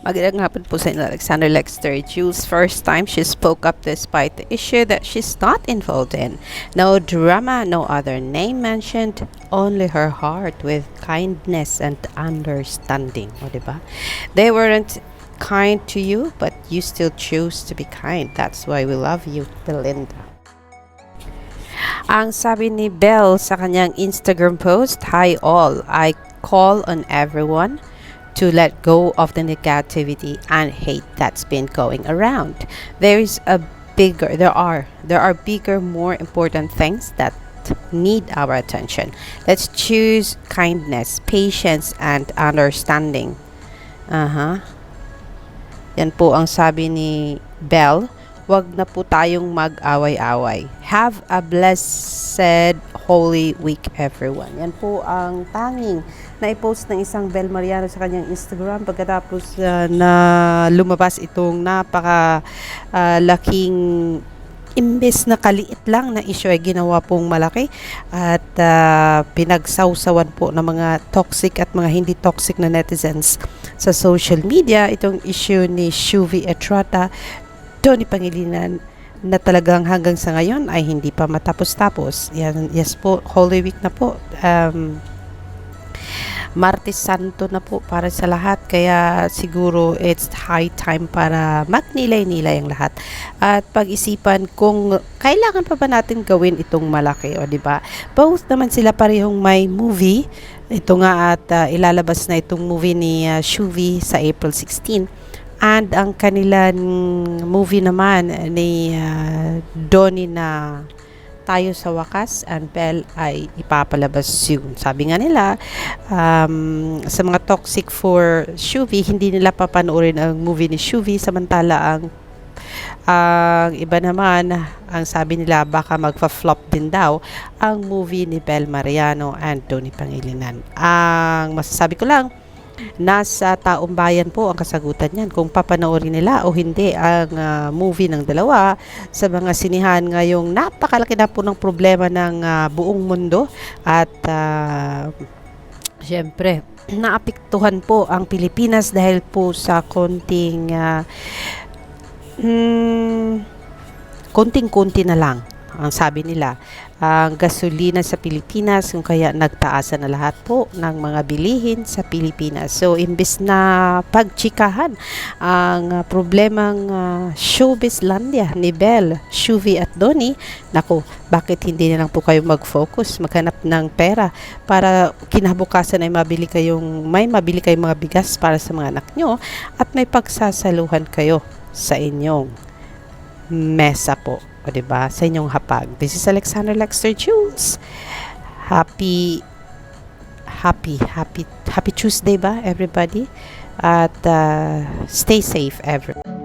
Magandang hapon po sa inyo, Alexander Lexter. Jules, first time she spoke up despite the issue that she's not involved in. No drama, no other name mentioned, only her heart with kindness and understanding. O, diba? They weren't kind to you, but you still choose to be kind. That's why we love you, Belinda. Ang sabi ni Belle sa kanyang Instagram post, "Hi all, I call on everyone to let go of the negativity and hate that's been going around. There are bigger, more important things that need our attention. Let's choose kindness, patience, and understanding." Yan po ang sabi ni Belle. Wag na po tayong mag-away-away. Have a blessed Holy Week, everyone. Yan po ang tanging na-post ng isang Belle Mariano sa kanyang Instagram pagkatapos na lumabas itong laking imbes na kaliit lang na issue ay ginawa pong malaki at pinagsawsawan po ng mga toxic at mga hindi toxic na netizens sa social media itong issue ni Shuvi Etrata, Tony Pangilinan, na talagang hanggang sa ngayon ay hindi pa matapos-tapos. Yes po, Holy Week na po. Martes Santo na po para sa lahat, kaya siguro it's high time para magnilay-nilay ang lahat at pag-isipan kung kailangan pa ba natin gawin itong malaki, o di ba? Both naman sila parehong may movie. Ito nga at ilalabas na itong movie ni Shuvi sa April 16. And ang kanilang movie naman ni Donnie na Tayo sa Wakas and Belle ay ipapalabas soon. Sabi nga nila, sa mga toxic for Shuvi, hindi nila papanoorin ang movie ni Shuvi, samantala ang iba naman, ang sabi nila baka magfa-flop din daw ang movie ni Belle Mariano and Tony Pangilinan. Ang masasabi ko lang, nasa taong bayan po ang kasagutan niyan kung papanoorin nila o hindi ang movie ng dalawa sa mga sinihan ngayong napakalaki na po ng problema ng buong mundo at syempre naapektuhan po ang Pilipinas dahil po sa konting-konti na lang ang sabi nila ang gasolina sa Pilipinas, kung kaya nagtaasan na lahat po ng mga bilihin sa Pilipinas. So imbes na pagchikahan ang problemang showbizlandia ni Belle, Shuvi at Donnie, naku, bakit hindi na lang po kayo mag-focus, maghanap ng pera para kinabukasan ay mabili kayong mga bigas para sa mga anak nyo at may pagsasaluhan kayo sa inyong mesa po, o diba, sa inyong hapag. This is Alexander Lexter Jules. Happy Tuesday ba, everybody? At stay safe, everyone.